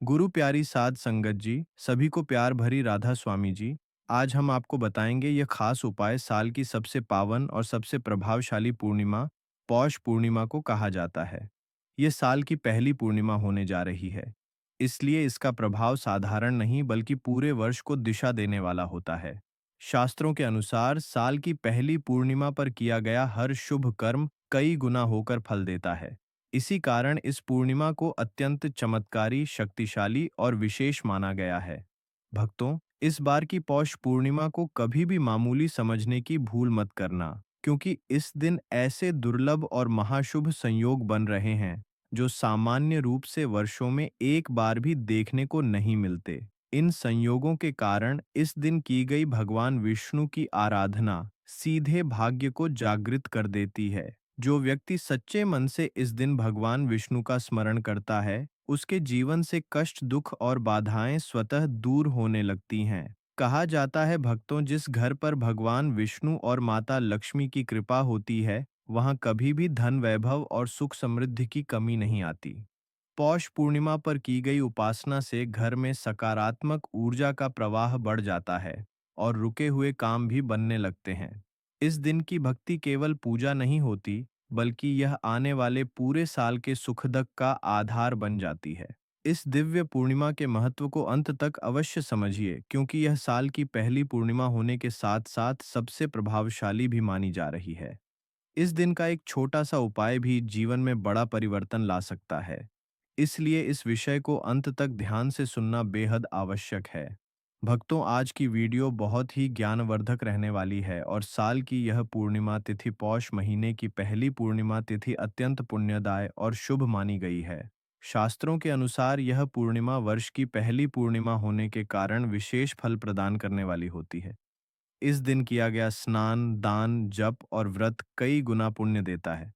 गुरु प्यारी साध संगत जी, सभी को प्यार भरी राधा स्वामी जी। आज हम आपको बताएंगे यह खास उपाय साल की सबसे पावन और सबसे प्रभावशाली पूर्णिमा पौष पूर्णिमा को कहा जाता है। यह साल की पहली पूर्णिमा होने जा रही है, इसलिए इसका प्रभाव साधारण नहीं बल्कि पूरे वर्ष को दिशा देने वाला होता है। शास्त्रों के अनुसार साल की पहली पूर्णिमा पर किया गया हर शुभ कर्म कई गुना होकर फल देता है। इसी कारण इस पूर्णिमा को अत्यंत चमत्कारी, शक्तिशाली और विशेष माना गया है। भक्तों, इस बार की पौष पूर्णिमा को कभी भी मामूली समझने की भूल मत करना, क्योंकि इस दिन ऐसे दुर्लभ और महाशुभ संयोग बन रहे हैं, जो सामान्य रूप से वर्षों में एक बार भी देखने को नहीं मिलते। इन संयोगों के कारण इस दिन की गई भगवान विष्णु की आराधना सीधे भाग्य को जागृत कर देती है। जो व्यक्ति सच्चे मन से इस दिन भगवान विष्णु का स्मरण करता है, उसके जीवन से कष्ट, दुख और बाधाएं स्वतः दूर होने लगती हैं। कहा जाता है भक्तों, जिस घर पर भगवान विष्णु और माता लक्ष्मी की कृपा होती है, वहां कभी भी धन, वैभव और सुख समृद्धि की कमी नहीं आती। पौष पूर्णिमा पर की गई उपासना से घर में सकारात्मक ऊर्जा का प्रवाह बढ़ जाता है और रुके हुए काम भी बनने लगते हैं। इस दिन की भक्ति केवल पूजा नहीं होती, बल्कि यह आने वाले पूरे साल के सुखदक का आधार बन जाती है। इस दिव्य पूर्णिमा के महत्व को अंत तक अवश्य समझिए, क्योंकि यह साल की पहली पूर्णिमा होने के साथ साथ सबसे प्रभावशाली भी मानी जा रही है। इस दिन का एक छोटा सा उपाय भी जीवन में बड़ा परिवर्तन ला सकता है। इसलिए इस विषय को अंत तक ध्यान से सुनना बेहद आवश्यक है। भक्तों, आज की वीडियो बहुत ही ज्ञानवर्धक रहने वाली है और साल की यह पूर्णिमा तिथि पौष महीने की पहली पूर्णिमा तिथि अत्यंत पुण्यदाय और शुभ मानी गई है। शास्त्रों के अनुसार यह पूर्णिमा वर्ष की पहली पूर्णिमा होने के कारण विशेष फल प्रदान करने वाली होती है। इस दिन किया गया स्नान, दान, जप और व्रत कई गुना पुण्य देता है।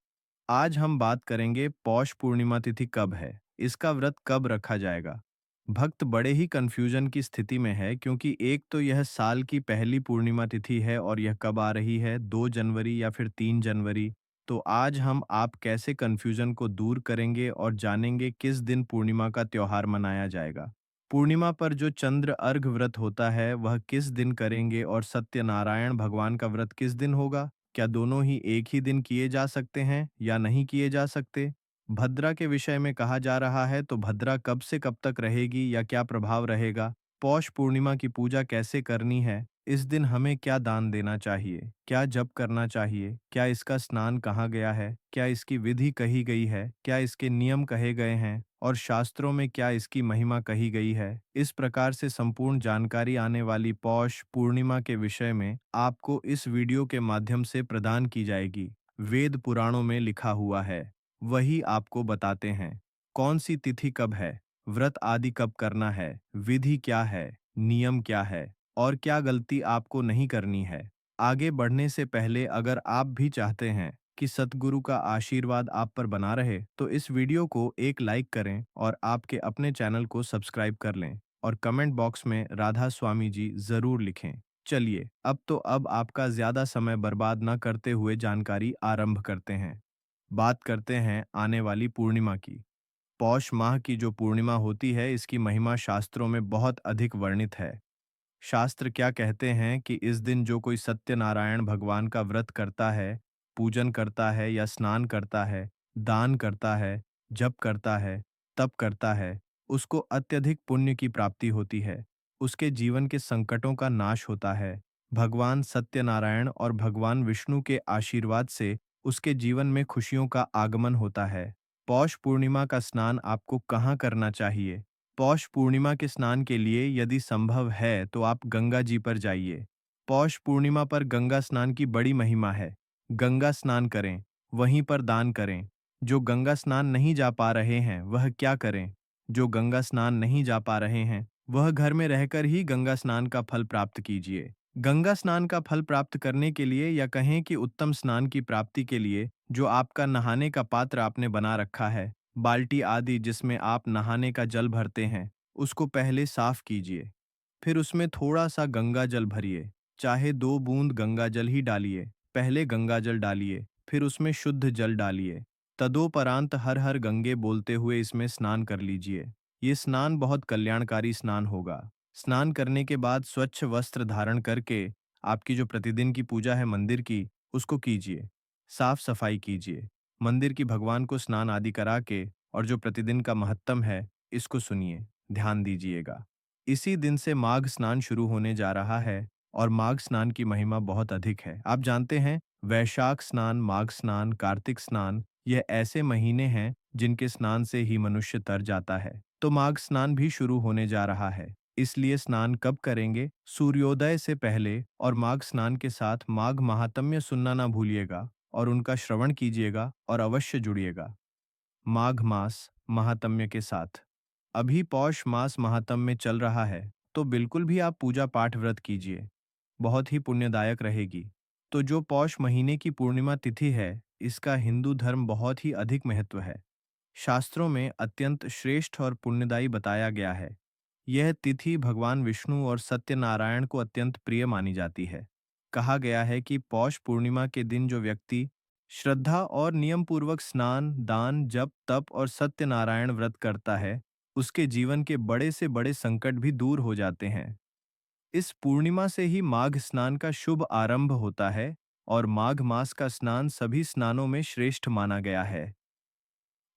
आज हम बात करेंगे पौष पूर्णिमा तिथि कब है, इसका व्रत कब रखा जाएगा। भक्त बड़े ही कंफ्यूजन की स्थिति में है, क्योंकि एक तो यह साल की पहली पूर्णिमा तिथि है और यह कब आ रही है, 2 जनवरी या फिर 3 जनवरी। तो आज हम आप कैसे कंफ्यूजन को दूर करेंगे और जानेंगे किस दिन पूर्णिमा का त्योहार मनाया जाएगा। पूर्णिमा पर जो चंद्र अर्घ व्रत होता है वह किस दिन करेंगे और सत्यनारायण भगवान का व्रत किस दिन होगा। क्या दोनों ही एक ही दिन किए जा सकते हैं या नहीं किए जा सकते? भद्रा के विषय में कहा जा रहा है, तो भद्रा कब से कब तक रहेगी या क्या प्रभाव रहेगा? पौष पूर्णिमा की पूजा कैसे करनी है? इस दिन हमें क्या दान देना चाहिए? क्या जप करना चाहिए? क्या इसका स्नान कहाँ गया है? क्या इसकी विधि कही गई है? क्या इसके नियम कहे गए हैं? और शास्त्रों में क्या इसकी महिमा कही गई है? इस प्रकार से संपूर्ण जानकारी आने वाली पौष पूर्णिमा के विषय में आपको इस वीडियो के माध्यम से प्रदान की जाएगी। वेद पुराणों में लिखा हुआ है, वही आपको बताते हैं। कौन सी तिथि कब है, व्रत आदि कब करना है, विधि क्या है, नियम क्या है और क्या गलती आपको नहीं करनी है। आगे बढ़ने से पहले अगर आप भी चाहते हैं कि सतगुरु का आशीर्वाद आप पर बना रहे, तो इस वीडियो को एक लाइक करें और आपके अपने चैनल को सब्सक्राइब कर लें और कमेंट बॉक्स में राधा स्वामी जी जरूर लिखें। चलिए, अब आपका ज्यादा समय बर्बाद न करते हुए जानकारी आरंभ करते हैं। बात करते हैं आने वाली पूर्णिमा की। पौष माह की जो पूर्णिमा होती है, इसकी महिमा शास्त्रों में बहुत अधिक वर्णित है। शास्त्र क्या कहते हैं कि इस दिन जो कोई सत्यनारायण भगवान का व्रत करता है, पूजन करता है या स्नान करता है, दान करता है, जप करता है, तप करता है, उसको अत्यधिक पुण्य की प्राप्ति होती है। उसके जीवन के संकटों का नाश होता है। भगवान सत्यनारायण और भगवान विष्णु के आशीर्वाद से उसके जीवन में खुशियों का आगमन होता है। पौष पूर्णिमा का स्नान आपको कहाँ करना चाहिए? पौष पूर्णिमा के स्नान के लिए यदि संभव है तो आप गंगा जी पर जाइए। पौष पूर्णिमा पर गंगा स्नान की बड़ी महिमा है। गंगा स्नान करें, वहीं पर दान करें। जो गंगा स्नान नहीं जा पा रहे हैं वह क्या करें? जो गंगा स्नान नहीं जा पा रहे हैं वह घर में रहकर ही गंगा स्नान का फल प्राप्त कीजिए। गंगा स्नान का फल प्राप्त करने के लिए या कहें कि उत्तम स्नान की प्राप्ति के लिए, जो आपका नहाने का पात्र आपने बना रखा है, बाल्टी आदि जिसमें आप नहाने का जल भरते हैं, उसको पहले साफ कीजिए। फिर उसमें थोड़ा सा गंगा जल भरिए, चाहे 2 बूंद गंगा जल ही डालिए। पहले गंगा जल डालिए, फिर उसमें शुद्ध जल डालिए। तदोपरांत हर हर गंगे बोलते हुए इसमें स्नान कर लीजिए। ये स्नान बहुत कल्याणकारी स्नान होगा। स्नान करने के बाद स्वच्छ वस्त्र धारण करके आपकी जो प्रतिदिन की पूजा है मंदिर की, उसको कीजिए। साफ सफाई कीजिए। मंदिर की भगवान को स्नान आदि करा के और जो प्रतिदिन का महत्तम है, इसको सुनिए, ध्यान दीजिएगा। इसी दिन से माघ स्नान शुरू होने जा रहा है और माघ स्नान की महिमा बहुत अधिक है। आप जानते हैं, वैशाख स्नान, माघ स्नान, कार्तिक स्नान, यह ऐसे महीने हैं जिनके स्नान से ही मनुष्य तर जाता है। तो माघ स्नान भी शुरू होने जा रहा है। इसलिए स्नान कब करेंगे? सूर्योदय से पहले और माघ स्नान के साथ माघ महात्म्य सुनना ना भूलिएगा और उनका श्रवण कीजिएगा और अवश्य जुड़िएगा। माघ मास महात्म्य के साथ। अभी पौष मास महात्म्य चल रहा है, तो बिल्कुल भी आप पूजा पाठ व्रत कीजिए। बहुत ही पुण्यदायक रहेगी। तो जो पौष महीने की पूर्णिमा तिथि है, इसका हिंदू धर्म बहुत ही अधिक महत्व है। शास्त्रों में अत्यंत श्रेष्ठ और पुण्यदायी बताया गया है। यह तिथि भगवान विष्णु और सत्यनारायण को अत्यंत प्रिय मानी जाती है। कहा गया है कि पौष पूर्णिमा के दिन जो व्यक्ति श्रद्धा और नियम पूर्वक स्नान, दान, जप, तप और सत्यनारायण व्रत करता है, उसके जीवन के बड़े से बड़े संकट भी दूर हो जाते हैं। इस पूर्णिमा से ही माघ स्नान का शुभ आरंभ होता है और माघ मास का स्नान सभी स्नानों में श्रेष्ठ माना गया है।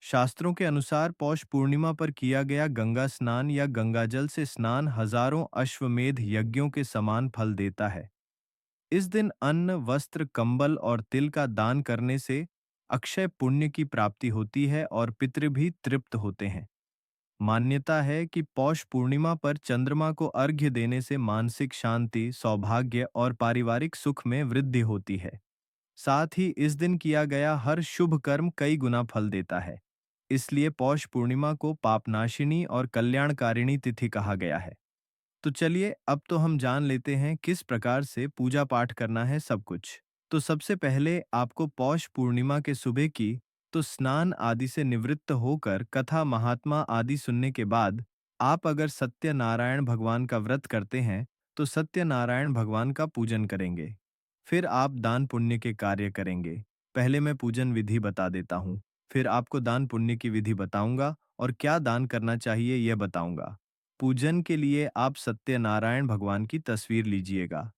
शास्त्रों के अनुसार पौष पूर्णिमा पर किया गया गंगा स्नान या गंगाजल से स्नान हजारों अश्वमेध यज्ञों के समान फल देता है। इस दिन अन्न, वस्त्र, कंबल और तिल का दान करने से अक्षय पुण्य की प्राप्ति होती है और पितृ भी तृप्त होते हैं। मान्यता है कि पौष पूर्णिमा पर चंद्रमा को अर्घ्य देने से मानसिक शांति, सौभाग्य और पारिवारिक सुख में वृद्धि होती है। साथ ही इस दिन किया गया हर शुभ कर्म कई गुना फल देता है। इसलिए पौष पूर्णिमा को पापनाशिनी और कल्याणकारिणी तिथि कहा गया है। तो चलिए अब तो हम जान लेते हैं किस प्रकार से पूजा पाठ करना है सब कुछ। तो सबसे पहले आपको पौष पूर्णिमा के सुबह की तो स्नान आदि से निवृत्त होकर कथा महात्मा आदि सुनने के बाद आप अगर सत्यनारायण भगवान का व्रत करते हैं तो सत्यनारायण भगवान का पूजन करेंगे। फिर आप दान पुण्य के कार्य करेंगे। पहले मैं पूजन विधि बता देता हूँ, फिर आपको दान पुण्य की विधि बताऊंगा और क्या दान करना चाहिए यह बताऊंगा। पूजन के लिए आप सत्यनारायण भगवान की तस्वीर लीजिएगा।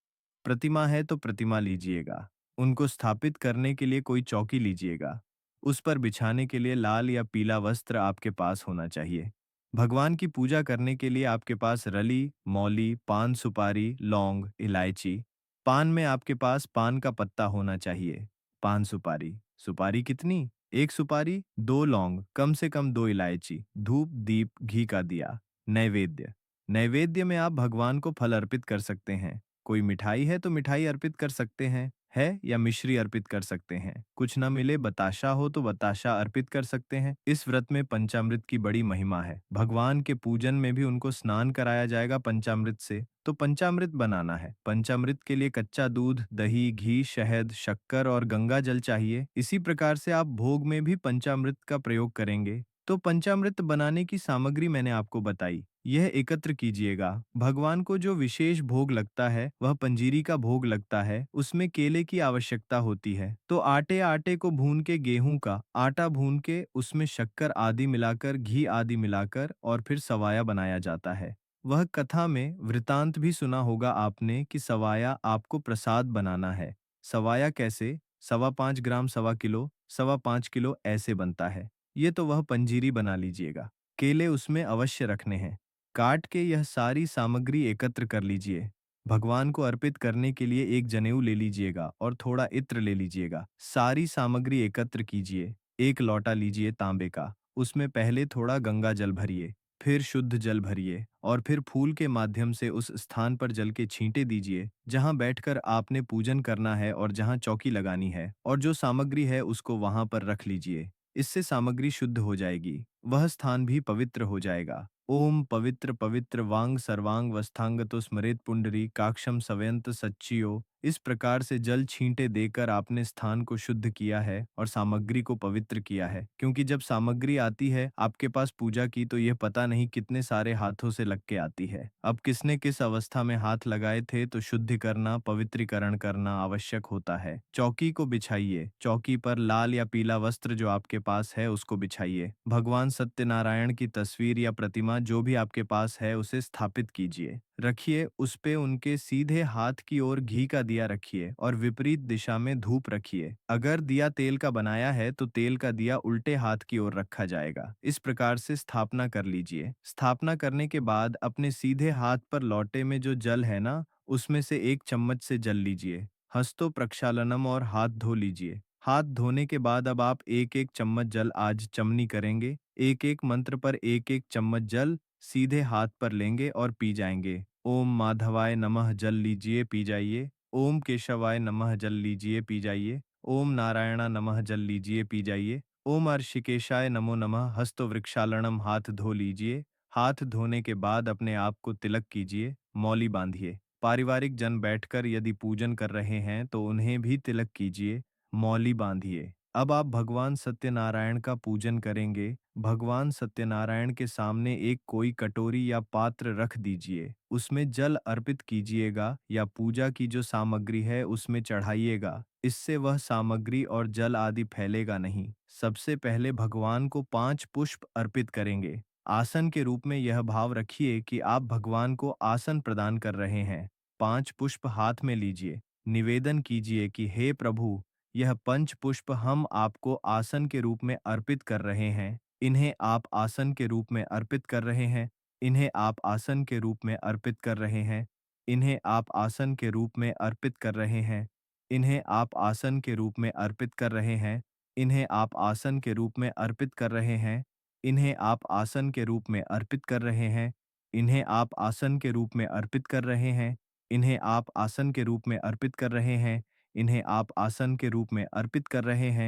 प्रतिमा है तो प्रतिमा लीजिएगा। उनको स्थापित करने के लिए कोई चौकी लीजिएगा। उस पर बिछाने के लिए लाल या पीला वस्त्र आपके पास होना चाहिए। भगवान की पूजा करने के लिए आपके पास रली, मौली, पान सुपारी, लौंग, इलायची। पान में आपके पास पान का पत्ता होना चाहिए। पान सुपारी। सुपारी कितनी? एक सुपारी, दो लौंग, कम से कम दो इलायची, धूप, दीप, घी का दिया। नैवेद्य। नैवेद्य में आप भगवान को फल अर्पित कर सकते हैं। कोई मिठाई है तो मिठाई अर्पित कर सकते हैं, है या मिश्री अर्पित कर सकते हैं। कुछ न मिले बताशा हो तो बताशा अर्पित कर सकते हैं। इस व्रत में पंचामृत की बड़ी महिमा है। भगवान के पूजन में भी उनको स्नान कराया जाएगा पंचामृत से, तो पंचामृत बनाना है। पंचामृत के लिए कच्चा दूध, दही, घी, शहद, शक्कर और गंगा जल चाहिए। इसी प्रकार से आप भोग में भी पंचामृत का प्रयोग करेंगे। तो पंचामृत बनाने की सामग्री मैंने आपको बताई, यह एकत्र कीजिएगा। भगवान को जो विशेष भोग लगता है वह पंजीरी का भोग लगता है, उसमें केले की आवश्यकता होती है। तो आटे को भून के, गेहूं का आटा भून के उसमें शक्कर आदि मिलाकर, घी आदि मिलाकर और फिर सवाया बनाया जाता है। वह कथा में वृतांत भी सुना होगा आपने कि सवाया आपको प्रसाद बनाना है। सवाया कैसे? 5.25 ग्राम, 1.25 किलो, 5.25 किलो ऐसे बनता है। ये तो वह पंजीरी बना लीजिएगा। केले उसमें अवश्य रखने हैं। काट के यह सारी सामग्री एकत्र कर लीजिए। भगवान को अर्पित करने के लिए एक जनेऊ ले लीजिएगा और थोड़ा इत्र ले लीजिएगा। सारी सामग्री एकत्र कीजिए। एक लौटा लीजिए तांबे का, उसमें पहले थोड़ा गंगा जल भरिए, फिर शुद्ध जल भरिए और फिर फूल के माध्यम से उस स्थान पर जल के छींटे दीजिए जहां बैठकर आपने पूजन करना है और जहां चौकी लगानी है, और जो सामग्री है उसको वहां पर रख लीजिए। इससे सामग्री शुद्ध हो जाएगी, वह स्थान भी पवित्र हो जाएगा। ओम पवित्र पवित्र वांग सर्वांग वस्थांगतो स्मरेत पुंडरी काक्षम सवयंत सच्चियो। इस प्रकार से जल छींटे देकर आपने स्थान को शुद्ध किया है और सामग्री को पवित्र किया है। क्योंकि जब सामग्री आती है आपके पास पूजा की, तो यह पता नहीं कितने सारे हाथों से लग के आती है। अब किसने किस अवस्था में हाथ लगाए थे, तो शुद्धि करना, पवित्रीकरण करना आवश्यक होता है। चौकी को बिछाइए। चौकी पर लाल या पीला वस्त्र जो आपके पास है उसको बिछाइए। भगवान सत्यनारायण की तस्वीर या प्रतिमा प्रतिमा जो भी आपके पास है उसे स्थापित कीजिए। रखिए, उस पे उनके सीधे हाथ की ओर घी का दिया रखिए और विपरीत दिशा में धूप रखिए। अगर दिया तेल का बनाया है तो तेल का दिया उल्टे हाथ की ओर रखा जाएगा। इस प्रकार से स्थापना कर लीजिए। स्थापना करने के बाद अपने सीधे हाथ पर लोटे में जो जल है ना, उसमें से 1 चम्मच से जल लीजिए। हस्तो प्रक्षालनम और हाथ धो लीजिए। हाथ धोने के बाद अब आप एक एक चम्मच जल आज चमनी करेंगे। एक एक मंत्र पर एक एक चम्मच जल सीधे हाथ पर लेंगे और पी जाएंगे। ओम माधवाय नमः जल लीजिए, पी जाइए। ओम केशवाय नमः जल लीजिए, पी जाइए। ओम नारायणा नमः जल लीजिए, पी जाइए। ओम ऋषिकेशाय नमो नमः हस्तो वृक्षालनम हाथ धो लीजिए। हाथ धोने के बाद अपने आप को तिलक कीजिए, मौली बांधिए। पारिवारिक जन बैठकर यदि पूजन कर रहे हैं तो उन्हें भी तिलक कीजिए, मौली बांधिए। अब आप भगवान सत्यनारायण का पूजन करेंगे। भगवान सत्यनारायण के सामने एक कोई कटोरी या पात्र रख दीजिए। उसमें जल अर्पित कीजिएगा या पूजा की जो सामग्री है उसमें चढ़ाइएगा। इससे वह सामग्री और जल आदि फैलेगा नहीं। सबसे पहले भगवान को 5 पुष्प अर्पित करेंगे। आसन के रूप में यह भाव रखिए कि आप भगवान को आसन प्रदान कर रहे हैं। 5 पुष्प हाथ में लीजिए। निवेदन कीजिए कि हे प्रभु, यह पंच पुष्प हम आपको आसन के रूप में अर्पित कर रहे हैं। इन्हें आप आसन के रूप में अर्पित कर रहे हैं। इन्हें आप आसन के रूप में अर्पित कर रहे हैं। इन्हें आप आसन के रूप में अर्पित कर रहे हैं। इन्हें आप आसन के रूप में अर्पित कर रहे हैं। इन्हें आप आसन के रूप में अर्पित कर रहे हैं। इन्हें आप आसन के रूप में अर्पित कर रहे हैं। इन्हें आप आसन के रूप में अर्पित कर रहे हैं। इन्हें आप आसन के रूप में अर्पित कर रहे हैं। इन्हें आप आसन के रूप में अर्पित कर रहे हैं।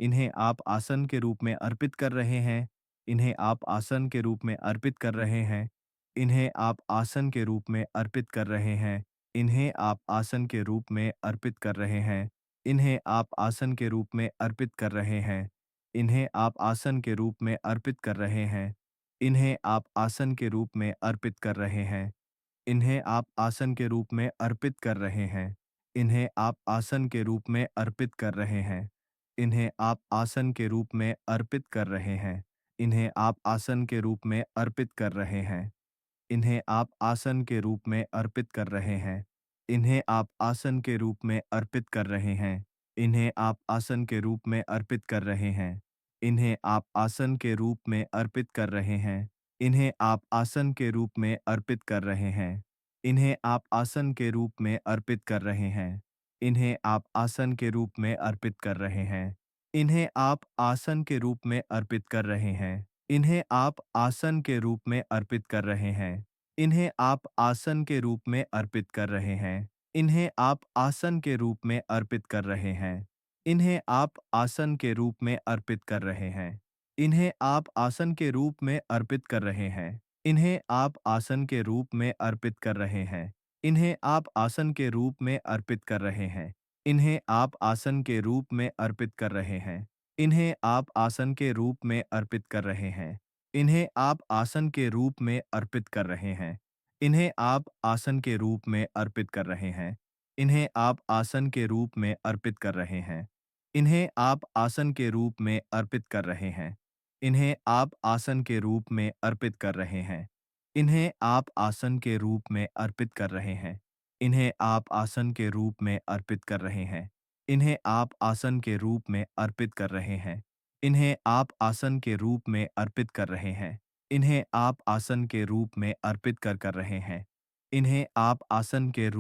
इन्हें आप आसन के रूप में अर्पित कर रहे हैं। इन्हें आप आसन के रूप में अर्पित कर रहे हैं। इन्हें आप आसन के रूप में अर्पित कर रहे हैं। इन्हें आप आसन के रूप में अर्पित कर रहे हैं। इन्हें आप आसन के रूप में अर्पित कर रहे हैं। इन्हें आप आसन के रूप में अर्पित कर रहे हैं। इन्हें आप आसन के रूप में अर्पित कर रहे हैं। इन्हें आप आसन के रूप में अर्पित कर रहे हैं। इन्हें आप आसन के रूप में अर्पित कर रहे हैं। इन्हें आप आसन के रूप में अर्पित कर रहे हैं। इन्हें आप आसन के रूप में अर्पित कर रहे हैं। इन्हें आप आसन के रूप में अर्पित कर रहे हैं। इन्हें आप आसन के रूप में अर्पित कर रहे हैं। इन्हें आप आसन के रूप में अर्पित कर रहे हैं। इन्हें आप आसन के रूप में अर्पित कर रहे हैं। इन्हें आप आसन के रूप में अर्पित कर रहे हैं। इन्हें आप आसन के रूप में अर्पित कर रहे हैं। इन्हें आप आसन के रूप में अर्पित कर रहे हैं। इन्हें आप आसन के रूप में अर्पित कर रहे हैं। इन्हें आप आसन के रूप में अर्पित कर रहे हैं। इन्हें आप आसन के रूप में अर्पित कर रहे हैं। इन्हें आप आसन के रूप में अर्पित कर रहे हैं। इन्हें आप आसन के रूप में अर्पित कर रहे हैं। इन्हें आप आसन के रूप में अर्पित कर रहे हैं। इन्हें आप आसन के रूप में अर्पित कर रहे हैं। इन्हें आप आसन के रूप में अर्पित कर रहे हैं। इन्हें आप आसन के रूप में अर्पित कर रहे हैं। इन्हें आप आसन के रूप में अर्पित कर रहे हैं। इन्हें आप आसन के रूप में अर्पित कर रहे हैं। इन्हें आप आसन के रूप में अर्पित कर रहे हैं। इन्हें आप आसन के रूप में अर्पित कर रहे हैं। इन्हें आप आसन के रूप में अर्पित कर रहे हैं। इन्हें आप आसन के रूप में अर्पित कर रहे हैं। इन्हें आप आसन के रूप में अर्पित कर रहे हैं। इन्हें आप आसन के रूप में अर्पित कर रहे हैं। इन्हें आप आसन के रूप में अर्पित कर रहे हैं। इन्हें आप आसन के रूप में अर्पित कर रहे हैं। इन्हें आप आसन के रूप में अर्पित कर रहे हैं। इन्हें आप आसन के रूप में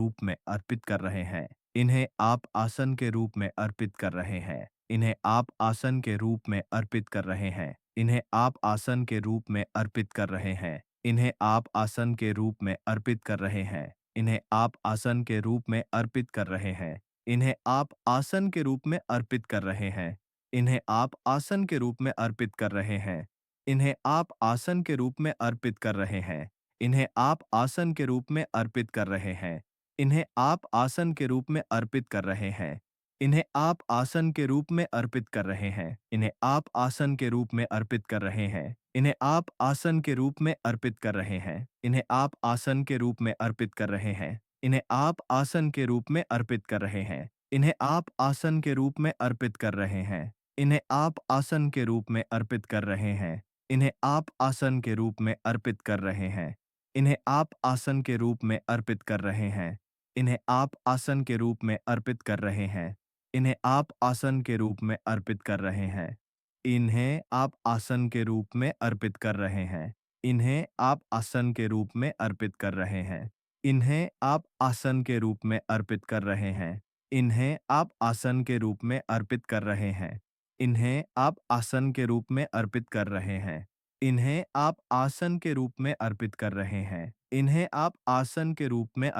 अर्पित कर रहे हैं। इन्हें आप आसन के रूप में अर्पित कर रहे हैं। इन्हें आप आसन के रूप में अर्पित कर रहे हैं। इन्हें आप आसन के रूप में अर्पित कर रहे हैं। इन्हें आप आसन के रूप में अर्पित कर रहे हैं। इन्हें आप आसन के रूप में अर्पित कर रहे हैं। इन्हें आप आसन के रूप में अर्पित कर रहे हैं। इन्हें आप आसन के रूप में अर्पित कर रहे हैं। इन्हें आप आसन के रूप में अर्पित कर रहे हैं। इन्हें आप आसन के रूप में अर्पित कर रहे हैं। इन्हें आप आसन के रूप में अर्पित कर रहे हैं। इन्हें आप आसन के रूप में अर्पित कर रहे हैं। इन्हें आप आसन के रूप में अर्पित कर रहे हैं। इन्हें आप आसन के रूप में अर्पित कर रहे हैं। इन्हें आप आसन के रूप में अर्पित कर रहे हैं। इन्हें आप आसन के रूप में अर्पित कर रहे हैं। इन्हें आप आसन के रूप में अर्पित कर रहे हैं। इन्हें आप आसन के रूप में अर्पित कर रहे हैं। इन्हें आप आसन के रूप में अर्पित कर रहे हैं। इन्हें आप आसन के रूप में अर्पित कर रहे हैं। इन्हें आप आसन के रूप में अर्पित कर रहे हैं। इन्हें आप आसन के रूप में अर्पित कर रहे हैं। इन्हें आप आसन के रूप में अर्पित कर रहे हैं। इन्हें आप आसन के रूप में अर्पित कर रहे हैं। इन्हें आप आसन के रूप में अर्पित कर रहे हैं। इन्हें आप आसन के रूप में अर्पित कर रहे हैं। इन्हें आप आसन के रूप में अर्पित कर रहे हैं। इन्हें आप आसन के रूप में अर्पित कर रहे हैं। इन्हें आप आसन के रूप में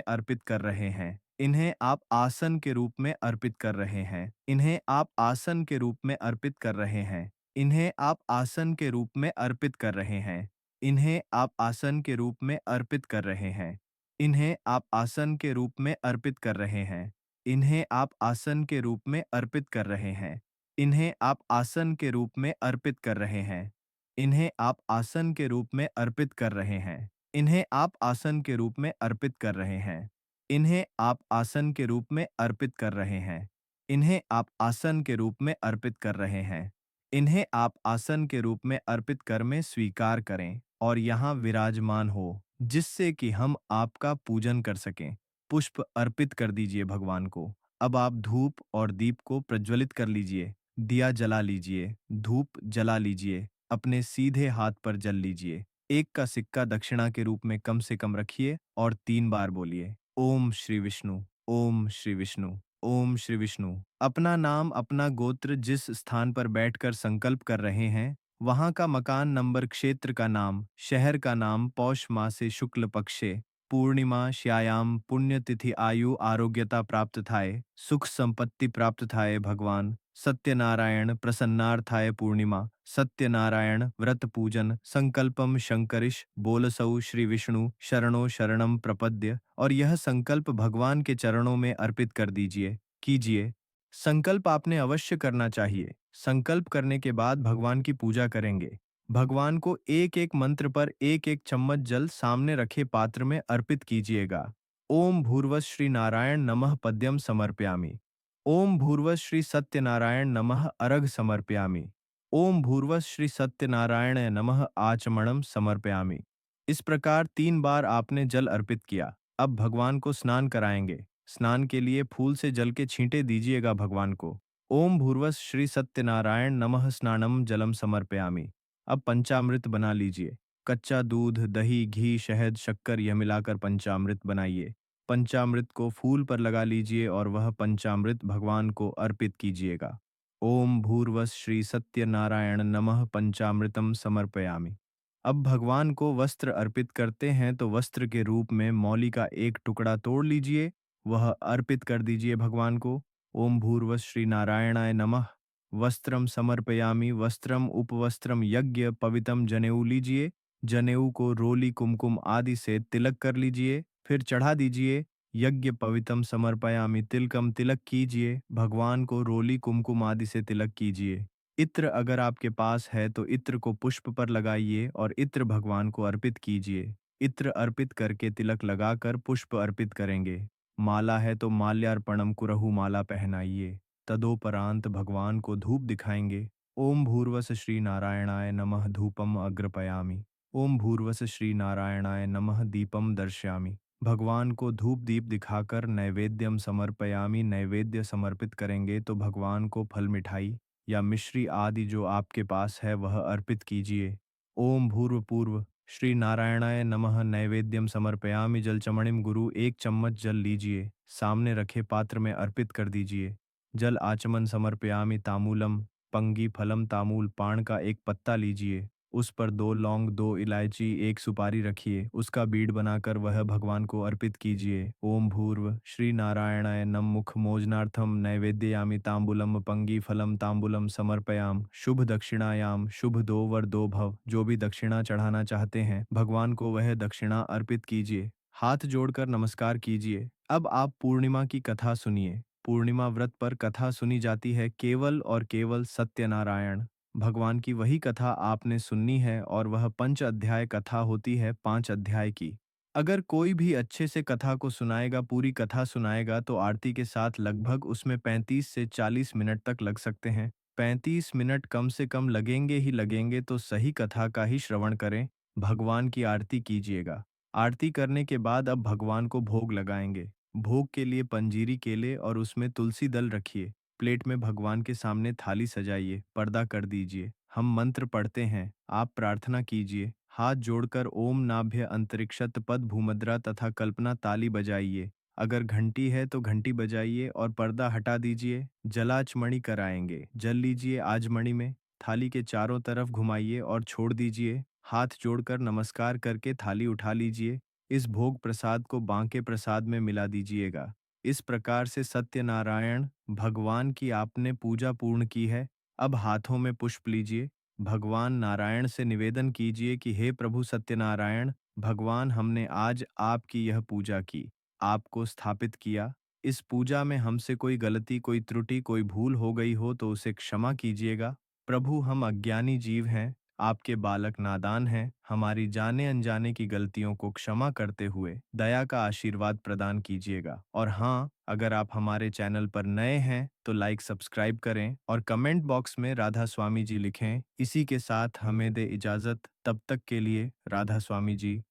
अर्पित कर रहे हैं। इन्हें आप आसन के रूप में अर्पित कर रहे हैं। इन्हें आप आसन के रूप में अर्पित कर रहे हैं। इन्हें आप आसन के रूप में अर्पित कर रहे हैं। इन्हें आप आसन के रूप में अर्पित कर रहे हैं। इन्हें आप आसन के रूप में अर्पित कर रहे हैं। इन्हें आप आसन के रूप में अर्पित कर रहे हैं। इन्हें आप आसन के रूप में अर्पित कर रहे हैं। इन्हें आप आसन के रूप में अर्पित कर रहे हैं। इन्हें आप आसन के रूप में अर्पित कर रहे हैं। इन्हें आप आसन के रूप में अर्पित कर रहे हैं। इन्हें आप आसन के रूप में अर्पित कर रहे हैं। इन्हें आप आसन के रूप में अर्पित कर रहे हैं। इन्हें आप आसन के रूप में अर्पित कर में स्वीकार करें और यहाँ विराजमान हो, जिससे कि हम आपका पूजन कर सकें। पुष्प अर्पित कर दीजिए भगवान को। अब आप धूप और दीप को प्रज्वलित कर लीजिए। दिया जला लीजिए, धूप जला लीजिए, अपने सीधे हाथ पर जल लीजिए। एक का सिक्का दक्षिणा के रूप में कम से कम रखिए और 3 बार बोलिए, ओम श्री विष्णु, ओम श्री विष्णु, ओम श्री विष्णु। अपना नाम, अपना गोत्र, जिस स्थान पर बैठकर संकल्प कर रहे हैं, वहां का मकान नंबर, क्षेत्र का नाम, शहर का नाम, पौष मासे शुक्ल पक्षे पूर्णिमा श्यायाम पुण्यतिथि आयु आरोग्यता प्राप्त थाय सुख संपत्ति प्राप्त थाय भगवान सत्यनारायण प्रसन्नार्थाय पूर्णिमा सत्यनारायण व्रत पूजन संकल्पम शंकरिश बोलसौ श्री विष्णु शरणो शरणम प्रपद्य। और यह संकल्प भगवान के चरणों में अर्पित कर दीजिए, कीजिए। संकल्प आपने अवश्य करना चाहिए। संकल्प करने के बाद भगवान की पूजा करेंगे। भगवान को एक एक मंत्र पर एक एक चम्मच जल सामने रखे पात्र में अर्पित कीजिएगा। ओम भूर्वः श्री नारायण नमः पद्यम समर्पयामि। ओम भूर्वः श्री सत्यनारायण नमः अर्घ समर्पयामि। ओम भूर्वः श्री सत्यनारायण नमः आचमणम समर्पयामि। इस प्रकार 3 बार आपने जल अर्पित किया। अब भगवान को स्नान कराएंगे। स्नान के लिए फूल से जल के छींटे दीजिएगा भगवान को। ओम भूर्वः श्री सत्यनारायण नमः स्नानम जलम समर्पयामि। अब पंचामृत बना लीजिए। कच्चा दूध, दही, घी, शहद, शक्कर यह मिलाकर पंचामृत बनाइए। पंचामृत को फूल पर लगा लीजिए और वह पंचामृत भगवान को अर्पित कीजिएगा। ओम भूर्वः श्री सत्यनारायण नमः पंचामृतम समर्पयामि। अब भगवान को वस्त्र अर्पित करते हैं तो वस्त्र के रूप में मौली का एक टुकड़ा तोड़ लीजिए, वह अर्पित कर दीजिए भगवान को। ओम भूर्वः श्री नारायणाय नमः। वस्त्रम समर्पयामि। वस्त्रम उपवस्त्रम यज्ञ पवित्रम जनेऊ लीजिए। जनेऊ को रोली कुमकुम आदि से तिलक कर लीजिए, फिर चढ़ा दीजिए। यज्ञ पवित्रम समर्पयामि। तिलकम तिलक कीजिए, भगवान को रोली कुमकुम आदि से तिलक कीजिए। इत्र अगर आपके पास है तो इत्र को पुष्प पर लगाइए और इत्र भगवान को अर्पित कीजिए। इत्र अर्पित करके तिलक लगाकर पुष्प अर्पित करेंगे। माला है तो माल्यार्पणम कुरहु माला पहनाइए। तदोपरांत भगवान को धूप दिखाएंगे। ओम भूर्वस श्री नारायणाय नमः धूपम अग्रपयामि। ओम भूर्वस श्री नारायणाय नमः दीपम दर्शयामि। भगवान को धूप दीप दिखाकर नैवेद्यम समर्पयामि। नैवेद्य समर्पित करेंगे तो भगवान को फल मिठाई या मिश्री आदि जो आपके पास है वह अर्पित कीजिए। ओम भूर्व पूर्व श्री नारायणाय नमः नैवेद्यम समर्पयामि। जलचमणिम गुरु, 1 चम्मच जल लीजिए, सामने रखे पात्र में अर्पित कर दीजिए। जल आचमन समर्पयामि। तामूलम पंगी फलम तामूल, पान का एक पत्ता लीजिए, उस पर 2 लौंग, 2 इलायची, एक सुपारी रखिए, उसका बीड़ बनाकर वह भगवान को अर्पित कीजिए। ओम भूर्व श्री नारायणाय नम मुख मोजनार्थम नैवेद्ययामि। तांबूलम पंगी फलम तांबूलम समर्पयाम। शुभ दक्षिणायाम, शुभ 2 वर 2 भव। जो भी दक्षिणा चढ़ाना चाहते हैं भगवान को वह दक्षिणा अर्पित कीजिए। हाथ जोड़कर नमस्कार कीजिए। अब आप पूर्णिमा की कथा सुनिए। पूर्णिमा व्रत पर कथा सुनी जाती है केवल और केवल सत्यनारायण भगवान की वही कथा आपने सुननी है और वह 5 अध्याय कथा होती है, 5 अध्याय की। अगर कोई भी अच्छे से कथा को सुनाएगा, पूरी कथा सुनाएगा तो आरती के साथ लगभग उसमें 35 से 40 मिनट तक लग सकते हैं। 35 मिनट कम से कम लगेंगे ही लगेंगे, तो सही कथा का ही श्रवण करें। भगवान की आरती कीजिएगा। आरती करने के बाद अब भगवान को भोग लगाएंगे। भोग के लिए पंजीरी केले और उसमें तुलसी दल रखिए। प्लेट में भगवान के सामने थाली सजाइए, पर्दा कर दीजिए। हम मंत्र पढ़ते हैं, आप प्रार्थना कीजिए। हाथ जोड़कर ओम नाभ्य अंतरिक्षत पद भूमद्रा तथा कल्पना ताली बजाइए। अगर घंटी है तो घंटी बजाइए और पर्दा हटा दीजिए। जलाचमणि कराएंगे। जल लीजिए आजमणि में, थाली के चारों तरफ घुमाइए और छोड़ दीजिए। हाथ जोड़कर नमस्कार करके थाली उठा लीजिए। इस भोग प्रसाद को बांके प्रसाद में मिला दीजिएगा। इस प्रकार से सत्यनारायण भगवान की आपने पूजा पूर्ण की है। अब हाथों में पुष्प लीजिए। भगवान नारायण से निवेदन कीजिए कि हे प्रभु सत्यनारायण, भगवान हमने आज आपकी यह पूजा की, आपको स्थापित किया। इस पूजा में हमसे कोई गलती, कोई त्रुटि, कोई भूल हो गई हो तो उसे क्षमा कीजिएगा। प्रभु, हम अज्ञानी जीव हैं, आपके बालक नादान हैं। हमारी जाने अनजाने की गलतियों को क्षमा करते हुए दया का आशीर्वाद प्रदान कीजिएगा। और हाँ, अगर आप हमारे चैनल पर नए हैं तो लाइक सब्सक्राइब करें और कमेंट बॉक्स में राधा स्वामी जी लिखें। इसी के साथ हमें दे इजाज़त, तब तक के लिए राधा स्वामी जी।